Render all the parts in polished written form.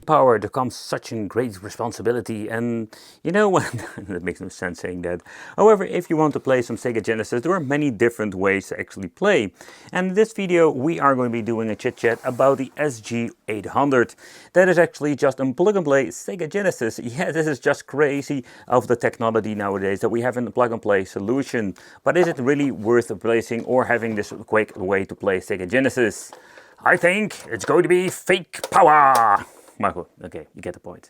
Power, there comes such a great responsibility, and you know what, that makes no sense saying that. However, if you want to play some Sega Genesis, there are many different ways to actually play. And in this video we are going to be doing a chit chat about the SG800. That is actually just a plug and play Sega Genesis. Yeah, this is just crazy of the technology nowadays that we have in the plug and play solution. But is it really worth replacing or having this quick way to play Sega Genesis? I think it's going to be fake power! Michael, okay, you get the point.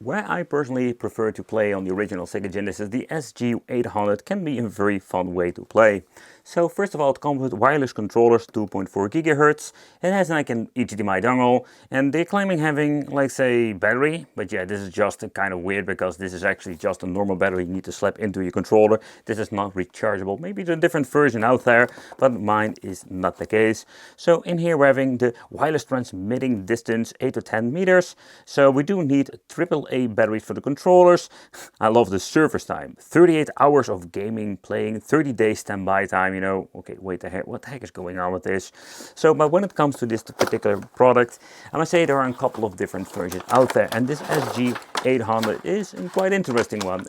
Where I personally prefer to play on the original Sega Genesis, the SG800 can be a very fun way to play. So first of all, it comes with wireless controllers, 2.4 GHz. It has like an HDMI dongle, and they're claiming having, like say, battery. But yeah, this is just kind of weird because this is actually just a normal battery you need to slap into your controller. This is not rechargeable. Maybe there's a different version out there, but mine is not the case. So in here we're having the wireless transmitting distance, 8 to 10 meters. So we do need AAA batteries for the controllers. I love the service time. 38 hours of gaming, playing, 30 days standby time, you know. Okay, wait, what the heck is going on with this? So, but when it comes to this particular product, I must say there are a couple of different versions out there. And this SG800 is a quite interesting one.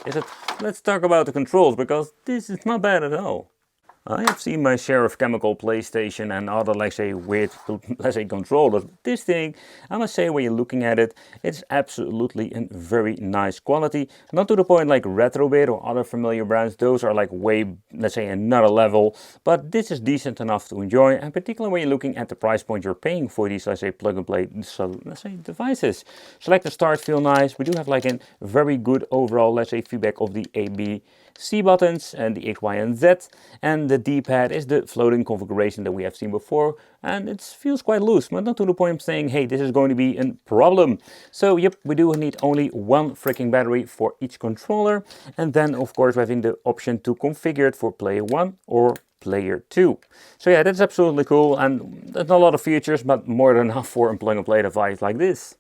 Let's talk about the controls, because this is not bad at all. I have seen my share of chemical PlayStation and other, let's say, weird, let's say, controllers. This thing, I must say, when you're looking at it, it's absolutely in very nice quality. Not to the point like Retrobit or other familiar brands. Those are like way, let's say, another level. But this is decent enough to enjoy. And particularly when you're looking at the price point you're paying for these, let's say, plug and play, so let's say, devices. Select the start, feel nice. We do have like a very good overall, let's say, feedback of the A-B-C buttons and the X, Y, and Z. And the D-pad is the floating configuration that we have seen before, and it feels quite loose, but not to the point of saying, hey, this is going to be a problem. So yep, we do need only one freaking battery for each controller, and then of course we're having the option to configure it for player 1 or player 2. So yeah, that's absolutely cool, and there's not a lot of features, but more than enough for a plug and play device like this.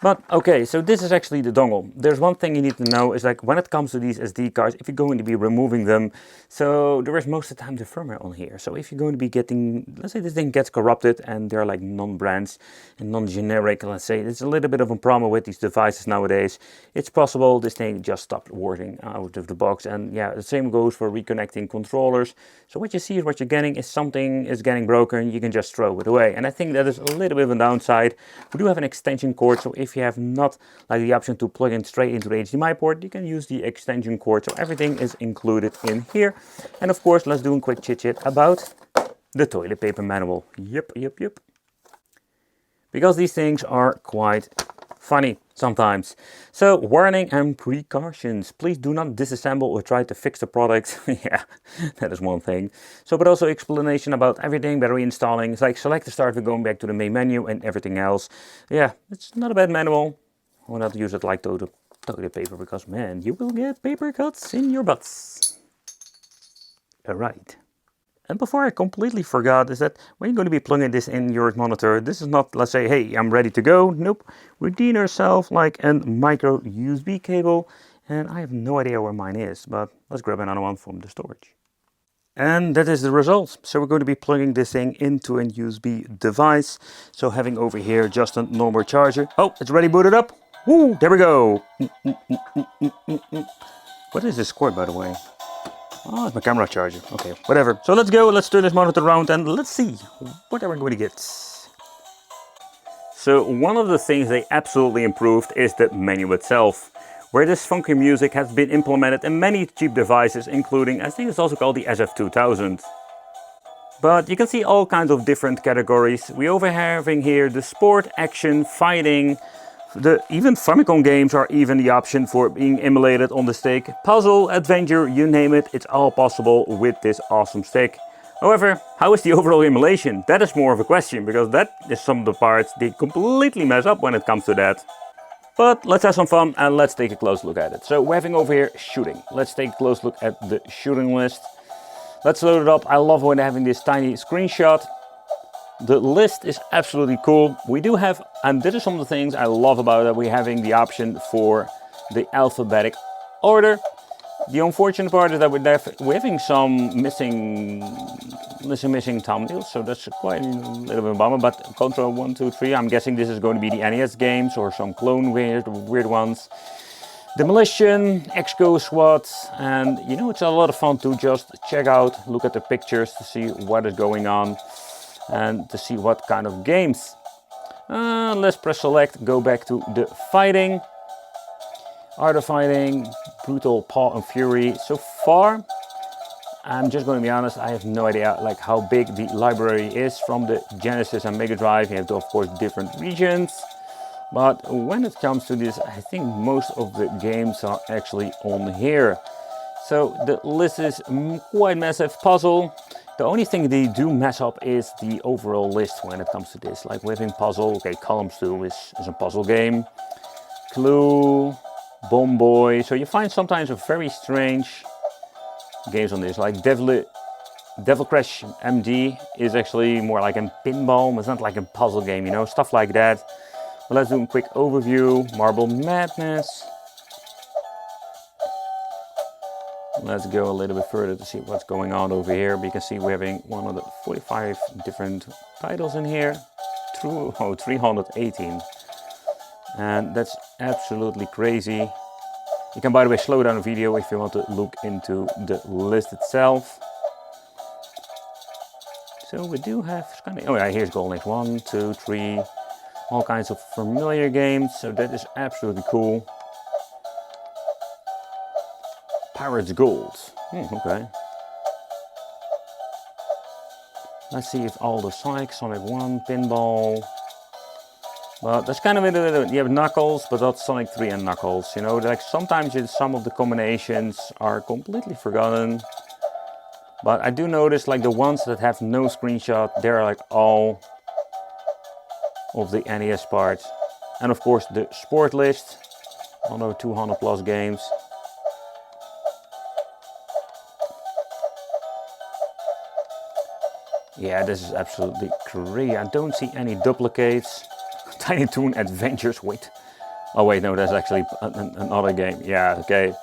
But okay, so this is actually the dongle. There's one thing you need to know is like when it comes to these SD cards, if you're going to be removing them, so there is most of the time the firmware on here. So if you're going to be getting, let's say this thing gets corrupted and they're like non-brands and non-generic, let's say, it's a little bit of a problem with these devices nowadays. It's possible this thing just stopped working out of the box. And yeah, the same goes for reconnecting controllers. So what you see is what you're getting is something is getting broken, you can just throw it away. And I think that is a little bit of a downside. We do have an extension cord, so if you have not like the option to plug in straight into the HDMI port, you can use the extension cord. So everything is included in here. And of course, let's do a quick chit chat about the toilet paper manual. Yep. Because these things are quite funny sometimes. So warning and precautions. Please do not disassemble or try to fix the product. Yeah, that is one thing. So, but also explanation about everything, battery installing. It's like select the start, we're going back to the main menu and everything else. Yeah, it's not a bad manual. I will not use it like toilet paper because man, you will get paper cuts in your butts. Alright. And before I completely forgot is that when you're going to be plugging this in your monitor, this is not, let's say, hey, I'm ready to go. Nope. We need ourselves like a micro USB cable. And I have no idea where mine is, but let's grab another one from the storage. And that is the result. So we're going to be plugging this thing into a USB device. So having over here just a normal charger. Oh, it's ready booted up. Woo, there we go. What is this cord, by the way? Oh, it's my camera charger. Okay, whatever. So let's go, let's turn this monitor around and let's see what are we going to get. So one of the things they absolutely improved is the menu itself, where this funky music has been implemented in many cheap devices, including, I think it's also called the SF2000. But you can see all kinds of different categories. We over having here the sport, action, fighting. Even Famicom games are even the option for being emulated on the stick. Puzzle, adventure, you name it, it's all possible with this awesome stick. However, how is the overall emulation? That is more of a question, because that is some of the parts they completely mess up when it comes to that. But let's have some fun and let's take a close look at it. So we're having over here shooting. Let's take a close look at the shooting list. Let's load it up. I love when they're having this tiny screenshot. The list is absolutely cool. We do have, and this is some of the things I love about it, we're having the option for the alphabetic order. The unfortunate part is that we're having some missing there's a missing thumbnail, so that's quite a little bit of a bummer. But Control 1, 2, 3, I'm guessing this is going to be the NES games or some clone weird ones. Demolition, X-Go SWAT, and you know, it's a lot of fun to just check out, look at the pictures to see what is going on and to see what kind of games. Let's press select, go back to the fighting. Art of Fighting, Brutal, Paw and Fury. So far, I'm just going to be honest, I have no idea like how big the library is from the Genesis and Mega Drive. You have, of course, different regions. But when it comes to this, I think most of the games are actually on here. So the list is quite massive. Puzzle. The only thing they do mess up is the overall list when it comes to this. Like within Puzzle, okay, Columns 2 is a puzzle game. Clue, Bomb Boy. So you find sometimes a very strange games on this, like Devil Crash MD is actually more like a pinball. It's not like a puzzle game, you know, stuff like that. But let's do a quick overview. Marble Madness. Let's go a little bit further to see what's going on over here. You can see we're having 145 different titles in here. 318. And that's absolutely crazy. You can, by the way, slow down the video if you want to look into the list itself. So we do have, oh yeah, here's Golden Age 1, 2, 3, all kinds of familiar games, so that is absolutely cool. Pirates Gold, okay. Let's see if all the Sonic 1, Pinball. Well, that's kind of it. You have Knuckles, but not Sonic 3 and Knuckles. You know, like sometimes some of the combinations are completely forgotten. But I do notice like the ones that have no screenshot, they're like all of the NES parts. And of course the sport list, another 200 plus games. Yeah, this is absolutely crazy. I don't see any duplicates. Tiny Toon Adventures, wait. Oh wait, no, that's actually another game. Yeah, okay.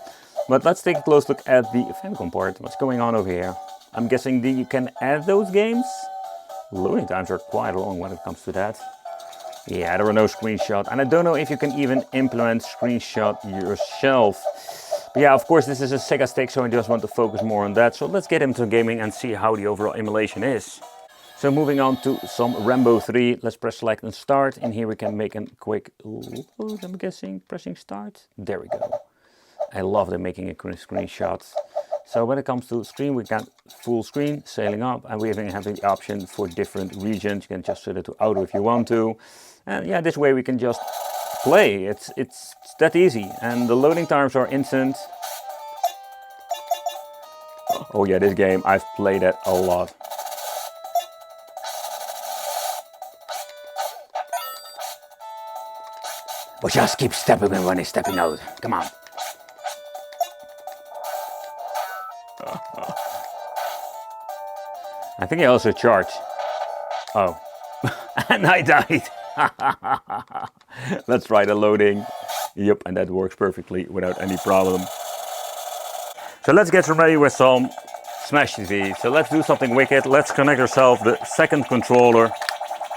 But let's take a close look at the Famicom part. What's going on over here? I'm guessing that you can add those games. Loading times are quite long when it comes to that. Yeah, there are no screenshots. And I don't know if you can even implement screenshot yourself. But yeah, of course, this is a Sega stick, so I just want to focus more on that. So let's get into gaming and see how the overall emulation is. So moving on to some Rambo 3, let's press select and start. And here we can make a quick load, I'm guessing, pressing start. There we go. I love them making a screenshot. So when it comes to screen, we got full screen, sailing up, and we even have the option for different regions. You can just set it to auto if you want to. And yeah, this way we can just play. It's that easy. And the loading times are instant. Oh yeah, this game, I've played it a lot. But just keep stepping in when he's stepping out. Come on. I think I also charged. Oh. And I died. Let's try the loading. Yep, and that works perfectly without any problem. So let's get ready with some Smash TV. So let's do something wicked. Let's connect ourselves the second controller.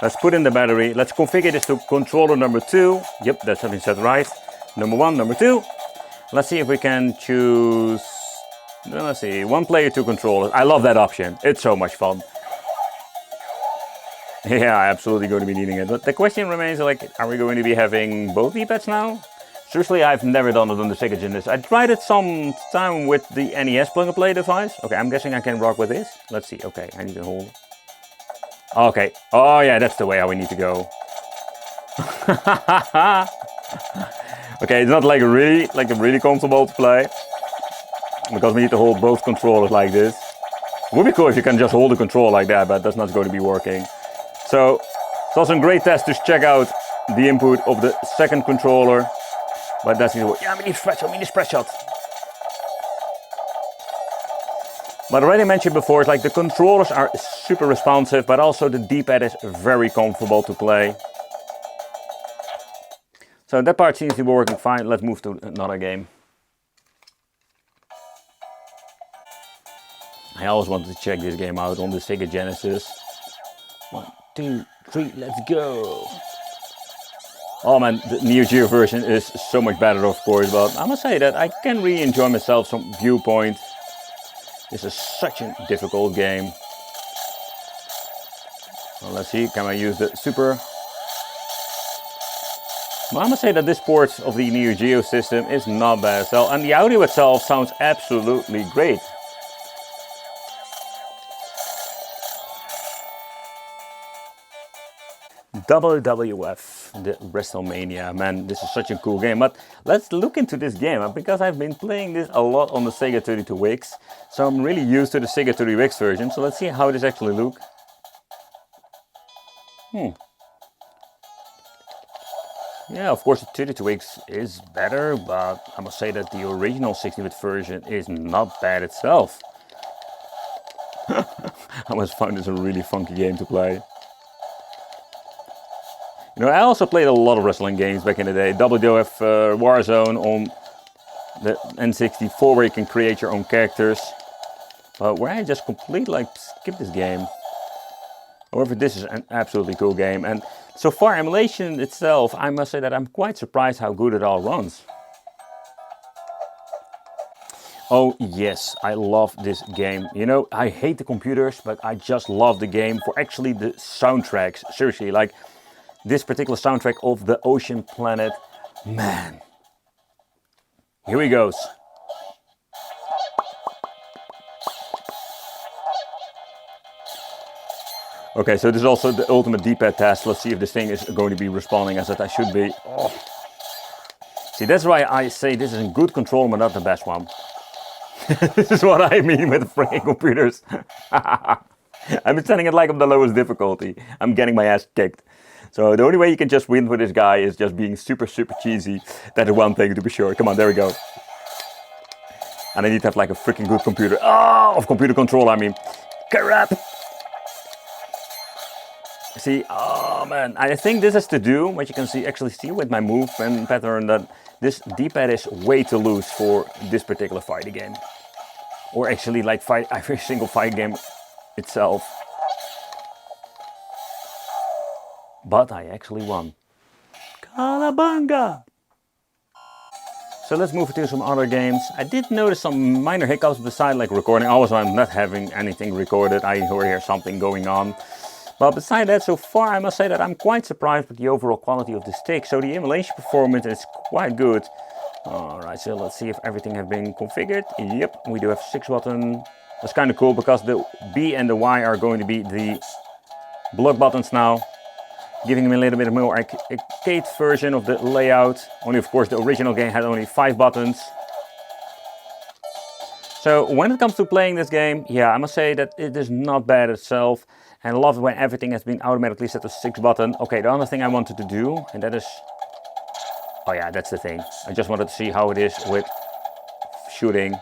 Let's put in the battery. Let's configure this to controller number 2. Yep, that's something set right. Number 1, number 2. Let's see if we can choose, let's see, 1 player, 2 controllers. I love that option. It's so much fun. Yeah, I'm absolutely going to be needing it. But the question remains, like, are we going to be having both D-pads now? Seriously, I've never done it on the Sega Genesis. I tried it some time with the NES plug-and-play device. Okay, I'm guessing I can rock with this. Let's see. Okay, I need to hold. Okay. Oh yeah, that's the way how we need to go. Okay, it's not like really comfortable to play because we need to hold both controllers like this. It would be cool if you can just hold the control like that, but that's not going to be working. So it's also a great test to check out the input of the second controller. But that's not. Yeah, mini spread shot. But I already mentioned before, it's like the controllers are super responsive, but also the D-pad is very comfortable to play. So that part seems to be working fine. Let's move to another game. I always wanted to check this game out on the Sega Genesis. 1, 2, 3, let's go! Oh man, the Neo Geo version is so much better, of course, but I must say that I can really enjoy myself some Viewpoint. This is such a difficult game. Well, let's see, can I use the super? Well, I must say that this port of the Neo Geo system is not bad as well, and the audio itself sounds absolutely great. WWF, the WrestleMania, man, this is such a cool game. But let's look into this game, because I've been playing this a lot on the Sega 32X, so I'm really used to the Sega 32X version. So let's see how this actually looks. Yeah, of course the 32X is better, but I must say that the original 16-bit version is not bad itself. I must find this a really funky game to play. You know, I also played a lot of wrestling games back in the day. WWF Warzone on the N64, where you can create your own characters. But where I just completely skip this game. However, this is an absolutely cool game. And so far, Emulation itself, I must say that I'm quite surprised how good it all runs. Oh yes, I love this game. You know, I hate the computers, but I just love the game for actually the soundtracks. Seriously, like this particular soundtrack of the Ocean Planet, man. Here he goes. Okay, so this is also the ultimate D-pad test. Let's see if this thing is going to be responding as I should be. Oh. See, that's why I say this is a good control, but not the best one. This is what I mean with freaking computers. I'm setting it like on the lowest difficulty. I'm getting my ass kicked. So the only way you can just win with this guy is just being super cheesy. That is one thing to be sure. Come on, there we go. And I need to have like a freaking good computer. Oh, of computer control, I mean. Crap! See, oh man, I think this has to do, what you can actually see with my move and pattern, that this D-pad is way too loose for this particular fighting game. Or actually like every single fighting game itself. But I actually won. Calabunga! So let's move to some other games. I did notice some minor hiccups beside like recording. Also, I'm not having anything recorded. I hear something going on. But beside that, so far I must say that I'm quite surprised with the overall quality of the stick. So the emulation performance is quite good. Alright, so let's see if everything has been configured. Yep, we do have 6 buttons. That's kind of cool because the B and the Y are going to be the block buttons now. Giving me a little bit more arcade version of the layout. Only of course the original game had only 5 buttons. So when it comes to playing this game, yeah, I must say that it is not bad itself. And I love it when everything has been automatically set to 6 button. Okay, the other thing I wanted to do, and that is... Oh yeah, that's the thing. I just wanted to see how it is with shooting.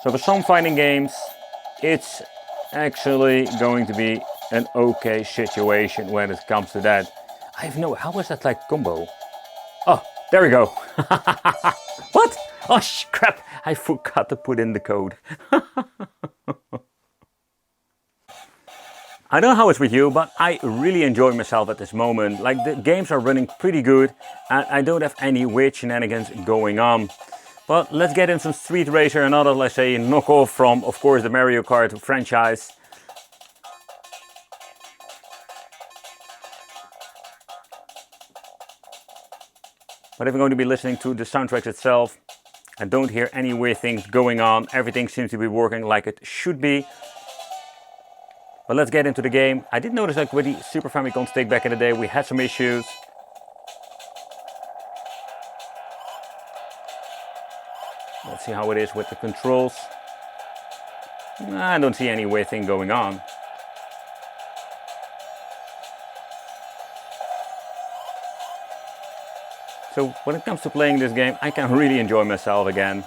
So for some fighting games, it's actually going to be an okay situation when it comes to that. I have no... How was that like combo? Oh, there we go. What? Oh crap, I forgot to put in the code. I don't know how it's with you, but I really enjoy myself at this moment. Like the games are running pretty good and I don't have any weird shenanigans going on. But let's get in some Street Racer, another, let's say, knockoff from, of course, the Mario Kart franchise. But if I'm going to be listening to the soundtracks itself, I don't hear any weird things going on. Everything seems to be working like it should be. But let's get into the game. I did notice that with the Super Famicom stick back in the day, we had some issues. Let's see how it is with the controls. I don't see any weird thing going on. So when it comes to playing this game, I can really enjoy myself again.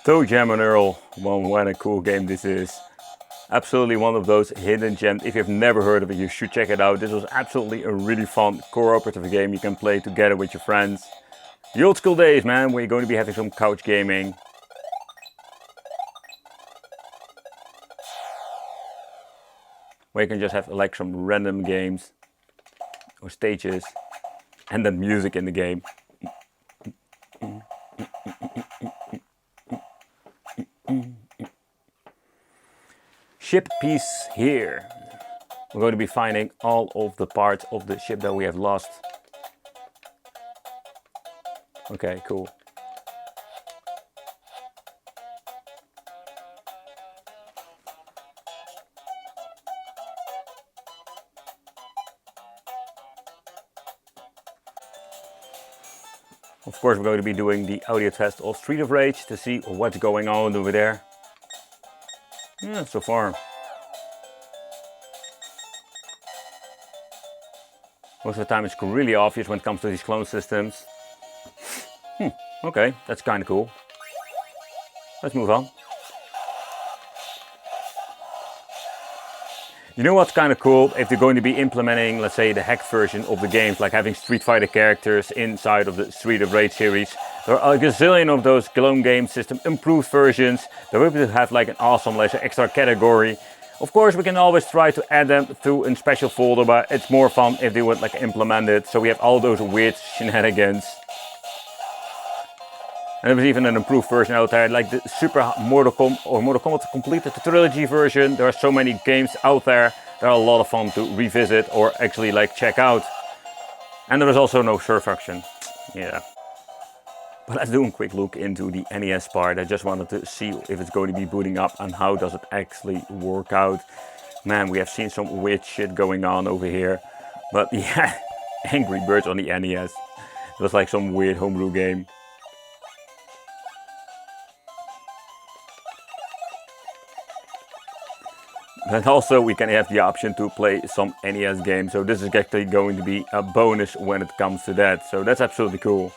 Toe Jam and Earl, well, what a cool game this is. Absolutely one of those hidden gems. If you've never heard of it, you should check it out. This was absolutely a really fun cooperative game you can play together with your friends. The old school days, man, where you're going to be having some couch gaming. Where you can just have like some random games or stages and then music in the game. Ship piece here. We're going to be finding all of the parts of the ship that we have lost. Okay, cool. Of course, we're going to be doing the audio test of Street of Rage to see what's going on over there. Yeah, so far. Most of the time it's really obvious when it comes to these clone systems. Okay, that's kind of cool. Let's move on. You know what's kind of cool? If they're going to be implementing, let's say, the hacked version of the games, like having Street Fighter characters inside of the Street of Rage series. There are a gazillion of those clone game system improved versions. They're able to have like an awesome, let's say, extra category. Of course, we can always try to add them through a special folder, but it's more fun if they would like implement it. So we have all those weird shenanigans. And there was even an improved version out there, like the Super Mortal Kombat completed the trilogy version. There are so many games out there that are a lot of fun to revisit or actually like check out. And there is also no surf function. Yeah. But let's do a quick look into the NES part. I just wanted to see if it's going to be booting up and how does it actually work out. Man, we have seen some weird shit going on over here. But yeah, Angry Birds on the NES. It was like some weird homebrew game. And also we can have the option to play some NES games, so this is actually going to be a bonus when it comes to that, so that's absolutely cool.